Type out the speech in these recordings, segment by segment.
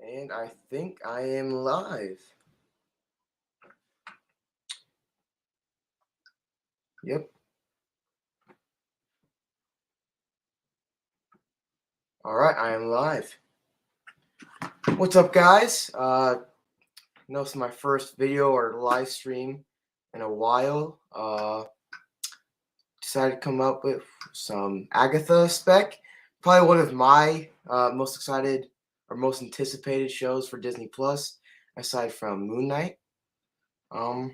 And I think I am live. Yep. All right, I am live. What's up, guys? Know this is my first video or live stream in a while. Decided to come up with some Agatha spec. Probably one of my most excited or most anticipated shows for Disney Plus, aside from Moon Knight. But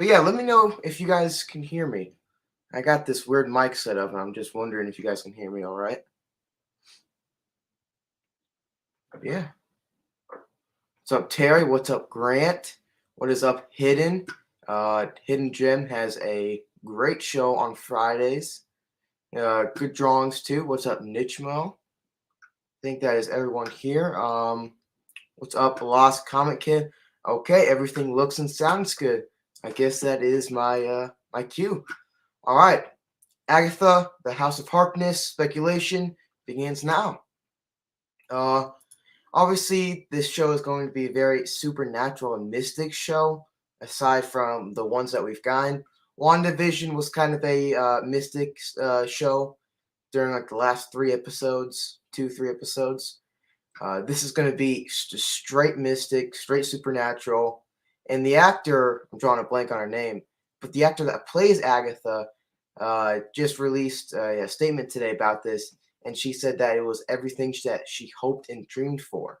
yeah, let me know if you guys can hear me. I got this weird mic set up, and I'm just wondering if you guys can hear me all right. Yeah. What's up, Terry? What's up, Grant? What is up, Hidden? Hidden Gem has a great show on Fridays. Good drawings too. What's up, Nichmo? I think that is everyone here. What's up, Lost Comic Kid? Okay, everything looks and sounds good. I guess that is my my cue. All right, Agatha, the House of Harkness speculation begins now. Obviously, this show is going to be a very supernatural and mystic show, aside from the ones that we've gotten. WandaVision was kind of a mystic show during like the last 3 episodes, 3 episodes. This is going to be just straight mystic, straight supernatural. And the actor, I'm drawing a blank on her name, but the actor that plays Agatha just released a statement today about this, and she said that it was everything that she hoped and dreamed for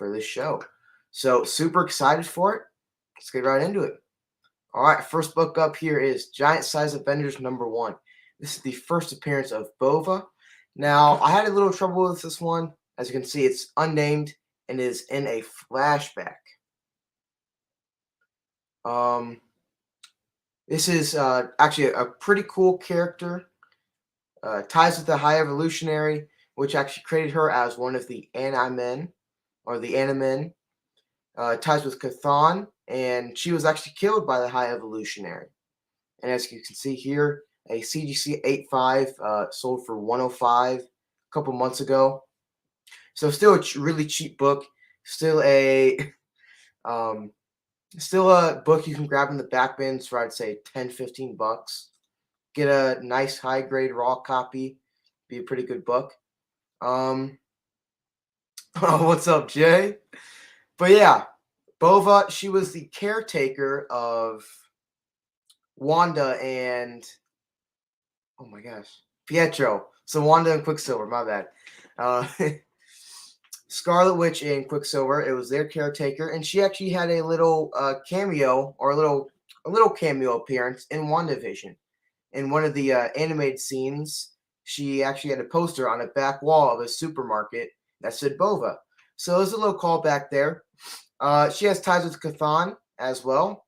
this show. So super excited for it. Let's get right into it. All right, first book up here is Giant Size Avengers #1. This is the first appearance of Bova. Now, I had a little trouble with this one. As you can see, it's unnamed and is in a flashback. This is actually a pretty cool character. Ties with the High Evolutionary, which actually created her as one of the Animen, or the Animen. Ties with Chthon, and she was actually killed by the High Evolutionary. And as you can see here, a CGC 85 sold for 105 a couple months ago. So still a really cheap book. Still a book you can grab in the back bins for I'd say 10-15 bucks. Get a nice high grade raw copy. Be a pretty good book. Oh, what's up, Jay? But yeah, Bova, she was the caretaker of Wanda and oh my gosh, Pietro. So Wanda and Quicksilver, my bad. Scarlet Witch and Quicksilver, it was their caretaker, and she actually had a little cameo or a little cameo appearance in WandaVision. In one of the animated scenes, she actually had a poster on the back wall of a supermarket that said Bova. So there's a little callback there. She has ties with Chthon as well.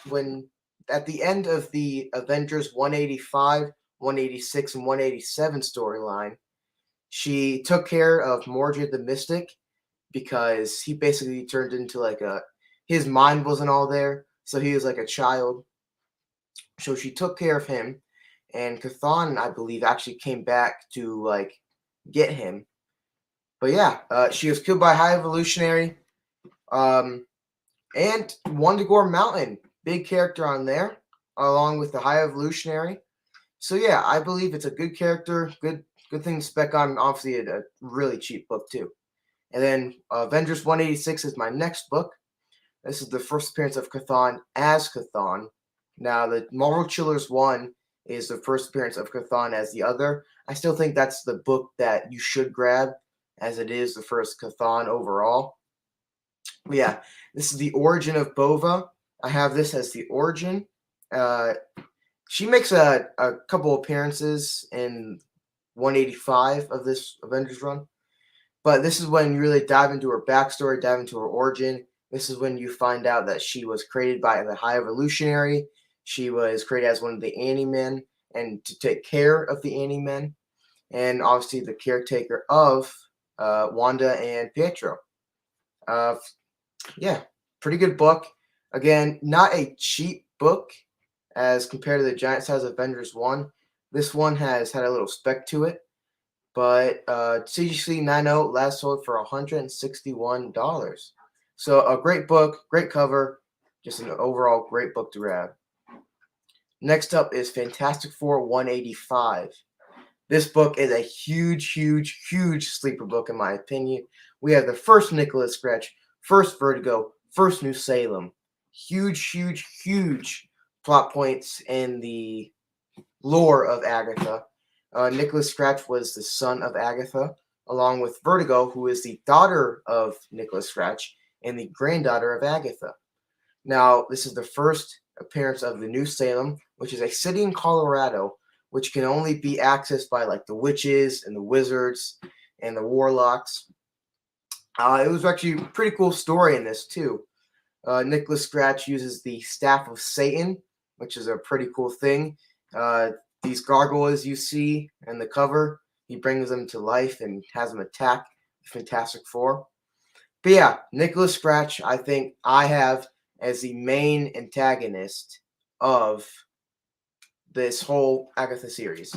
When at the end of the Avengers 185, 186, and 187 storyline, she took care of Mordred the Mystic because he basically turned into like his mind wasn't all there, so he was like a child. So she took care of him, and Chthon, I believe, actually came back to like get him. But yeah, she was killed by High Evolutionary. And Wundagore Mountain, big character on there, along with the High Evolutionary. So yeah, I believe it's a good character, good thing to spec on. Obviously, a really cheap book too. And then Avengers 186 is my next book. This is the first appearance of Chthon as Chthon. Now, the Marvel Chillers 1 is the first appearance of Chthon as the other. I still think that's the book that you should grab, as it is the first Chthon overall. But yeah, this is the origin of Bova. I have this as the origin. She makes a couple appearances in 185 of this Avengers run. But this is when you really dive into her backstory, dive into her origin. This is when you find out that she was created by the High Evolutionary. She was created as one of the Animen and to take care of the Animen. And obviously the caretaker of Wanda and Pietro. Yeah, pretty good book. Again, not a cheap book as compared to the Giant Size Avengers 1. This one has had a little spec to it. But CGC 90 last sold for $161. So a great book, great cover, just an overall great book to grab. Next up is Fantastic Four 185. This book is a huge, huge, huge sleeper book in my opinion. We have the first Nicholas Scratch, first Vertigo, first New Salem. Huge, huge, huge plot points in the lore of Agatha. Nicholas Scratch was the son of Agatha, along with Vertigo, who is the daughter of Nicholas Scratch and the granddaughter of Agatha. Now, this is the first appearance of the New Salem, which is a city in Colorado, which can only be accessed by like the witches and the wizards and the warlocks. It was actually a pretty cool story in this too. Nicholas Scratch uses the Staff of Satan, which is a pretty cool thing. These gargoyles you see in the cover, he brings them to life and has them attack the Fantastic Four. But yeah, Nicholas Scratch, I think I have as the main antagonist of this whole Agatha series.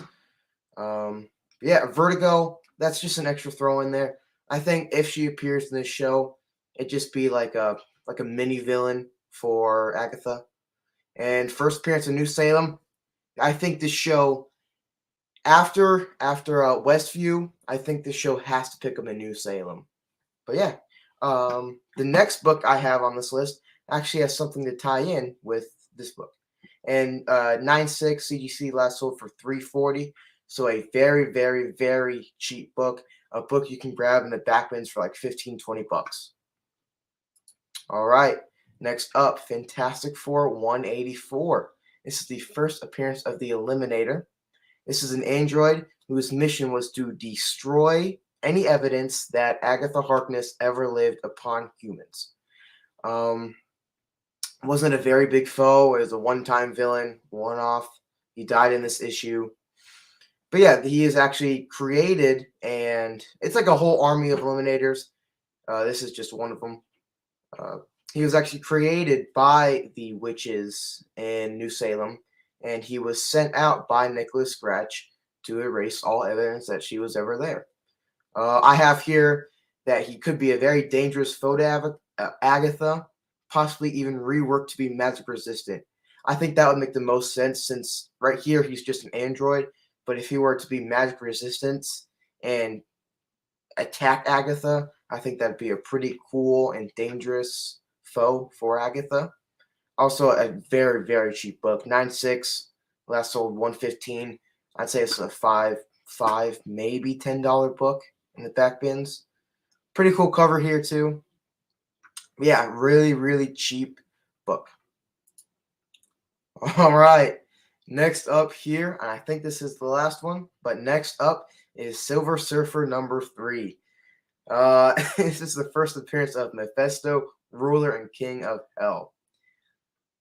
Yeah, Vertigo, that's just an extra throw in there. I think if she appears in this show, it'd just be like a mini villain for Agatha. And first appearance in New Salem, I think this show after Westview, I think this show has to pick up a New Salem. But yeah, the next book I have on this list actually has something to tie in with this book. And 9.6 CGC last sold for $340. So a very, very, very cheap book. A book you can grab in the back bins for like 15, 20 bucks. All right. Next up, Fantastic Four 184. This is the first appearance of the Eliminator. This is an android whose mission was to destroy any evidence that Agatha Harkness ever lived upon humans. Wasn't a very big foe. It was a one-time villain, one-off. He died in this issue. But yeah, he is actually created, and it's like a whole army of Eliminators. This is just one of them. He was actually created by the witches in New Salem, and he was sent out by Nicholas Scratch to erase all evidence that she was ever there. I have here that he could be a very dangerous foe to Agatha, possibly even reworked to be magic resistant. I think that would make the most sense since right here he's just an android, but if he were to be magic resistant and attack Agatha, I think that'd be a pretty cool and dangerous foe for Agatha. Also, a very, very cheap book. 9.6, last sold 115. I'd say it's a five, maybe $10 book in the back bins. Pretty cool cover here too. Yeah, really, really cheap book. All right. Next up here, and I think this is the last one, but next up is Silver Surfer number 3. This is the first appearance of Mephisto, ruler and king of hell.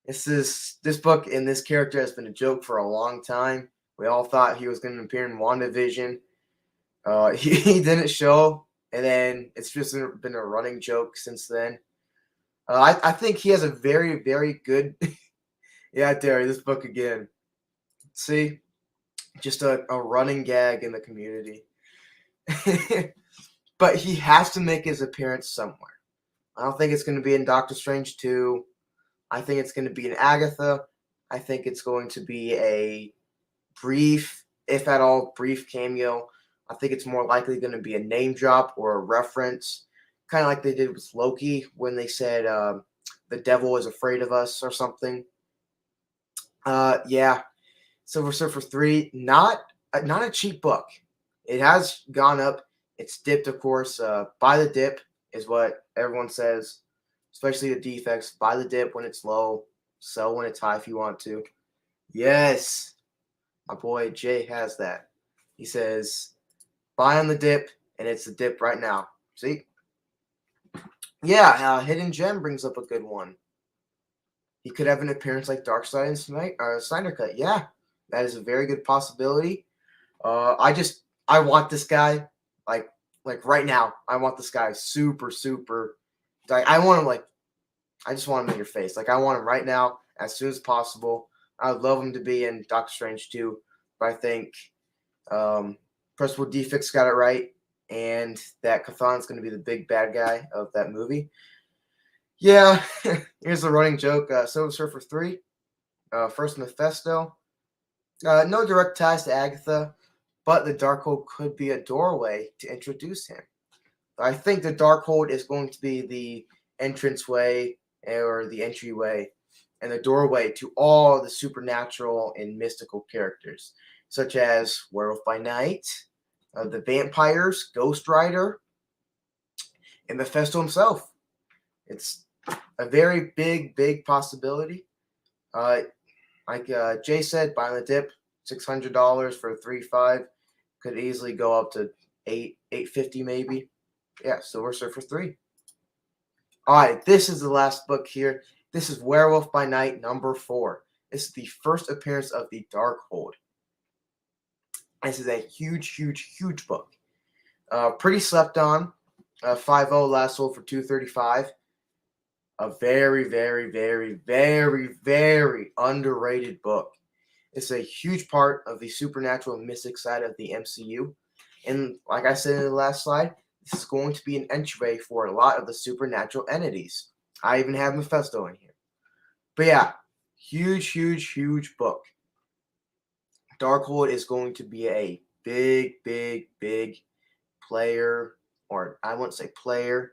This book and this character has been a joke for a long time. We all thought he was going to appear in WandaVision. He didn't show, and then it's just been a running joke since then. I think he has a very, very good. Yeah, Derry, this book again. See, just a running gag in the community. But he has to make his appearance somewhere. I don't think it's going to be in Doctor Strange 2. I think it's going to be in Agatha. I think it's going to be a brief, if at all, brief cameo. I think it's more likely going to be a name drop or a reference, kind of like they did with Loki when they said the devil is afraid of us or something. Yeah, Silver Surfer 3, not a cheap book. It has gone up. It's dipped, of course. Buy the dip is what everyone says, especially the defects. Buy the dip when it's low. Sell when it's high if you want to. Yes, my boy Jay has that. He says, buy on the dip, and it's the dip right now. See? Yeah, Hidden Gem brings up a good one. He could have an appearance like Darkseid and Snyder Cut. Yeah, that is a very good possibility. I want this guy like right now. I want this guy super. Like I want him I just want him in your face. Like I want him right now as soon as possible. I would love him to be in Doctor Strange 2, but I think Principal Defects got it right, and that Chthon's going to be the big bad guy of that movie. Yeah, here's the running joke. Silver Surfer 3, first Mephisto. No direct ties to Agatha, but the Darkhold could be a doorway to introduce him. I think the Darkhold is going to be the entranceway or the entryway and the doorway to all the supernatural and mystical characters, such as Werewolf by Night, the vampires, Ghost Rider, and Mephisto himself. It's a very big possibility. Like Jay said, buying the dip, $600 for a 3.5 could easily go up to $850 maybe. Yeah, Silver Surfer 3. All right, this is the last book here. This is Werewolf by Night number 4. This is the first appearance of the Darkhold. This is a huge book. Pretty slept on. 5.0 last sold for $235. A very underrated book. It's a huge part of the supernatural and mystic side of the MCU. And like I said in the last slide, this is going to be an entryway for a lot of the supernatural entities. I even have Mephisto in here. But yeah, huge book. Darkhold is going to be a big player, or I wouldn't say player.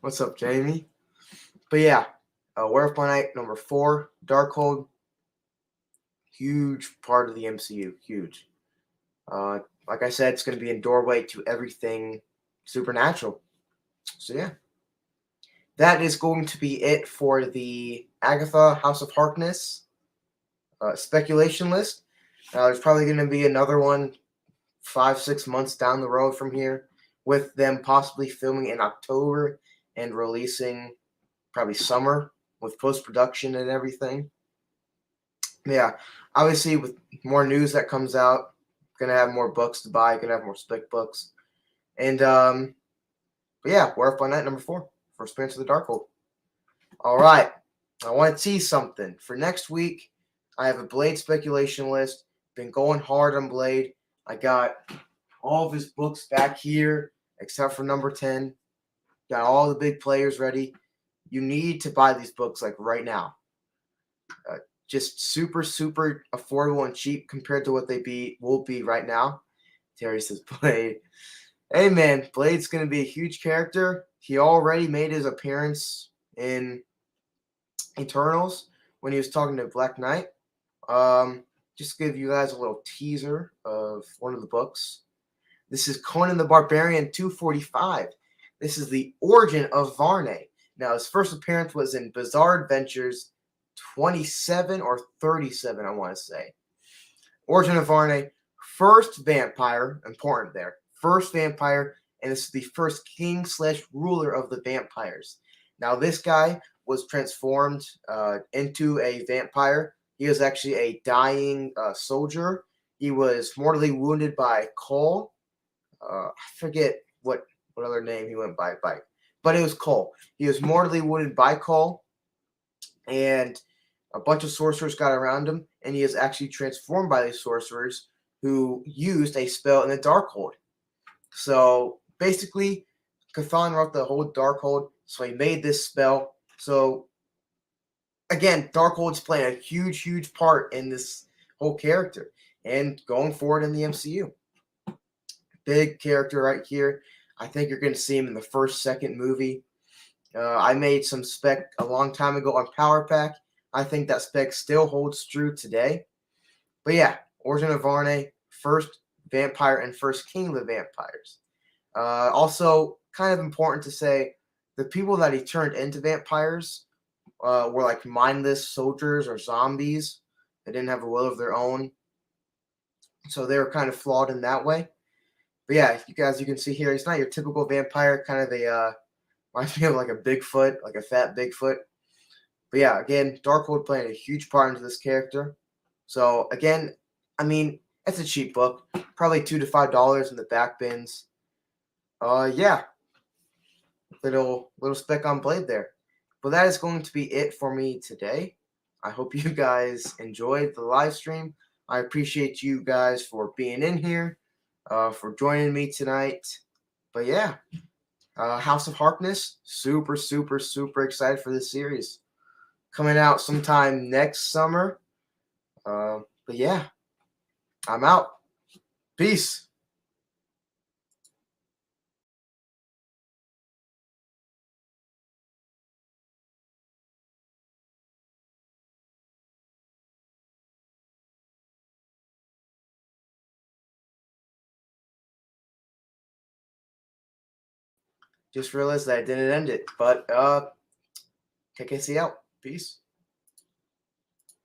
What's up, Jamie? But yeah, Werewolf by Night number 4, Darkhold, huge part of the MCU, huge. Like I said, it's going to be a doorway to everything supernatural. So yeah, that is going to be it for the Agatha House of Harkness speculation list. There's probably going to be another one 5-6 months down the road from here, with them possibly filming in October and releasing probably summer with post-production and everything. Yeah, obviously with more news that comes out, gonna have more books to buy, gonna have more spec books. And but yeah, Werewolf by Night number 4, first appearance of the Darkhold. All right, I want to tease something. For next week, I have a Blade speculation list. Been going hard on Blade. I got all of his books back here, except for number 10. Got all the big players ready. You need to buy these books like right now. Just super affordable and cheap compared to what they will be right now. Terry says Blade. Hey man, Blade's gonna be a huge character. He already made his appearance in Eternals when he was talking to Black Knight. Just to give you guys a little teaser of one of the books. This is Conan the Barbarian 245. This is the origin of Varney. Now, his first appearance was in Bizarre Adventures 27 or 37, I want to say. Origin of Varney, first vampire, important there. First vampire, and this is the first king/ruler of the vampires. Now, this guy was transformed into a vampire. He was actually a dying soldier. He was mortally wounded by Cole. I forget what other name he went by, but it was Cole. He was mortally wounded by Cole, and a bunch of sorcerers got around him, and he is actually transformed by these sorcerers who used a spell in the Darkhold. So basically, Chthon wrote the whole Darkhold, so he made this spell. So again, Darkhold's playing a huge part in this whole character and going forward in the MCU. Big character right here. I think you're going to see him in the second movie. I made some spec a long time ago on Power Pack. I think that spec still holds true today. But yeah, Origin of Varney, first vampire and first king of the vampires. Also, kind of important to say, the people that he turned into vampires were like mindless soldiers or zombies. They didn't have a will of their own. So they were kind of flawed in that way. But yeah, you can see here, he's not your typical vampire, kind of a, reminds me of like a Bigfoot, like a fat Bigfoot. But yeah, again, Darkhold playing a huge part into this character. So again, I mean, it's a cheap book, probably $2 to $5 in the back bins. Yeah, little spec on Blade there. But that is going to be it for me today. I hope you guys enjoyed the live stream. I appreciate you guys for being in here, for joining me tonight. But yeah, House of Harkness, super, super, super excited for this series. Coming out sometime next summer. But yeah, I'm out. Peace. Just realized that I didn't end it, but KKC out. Peace.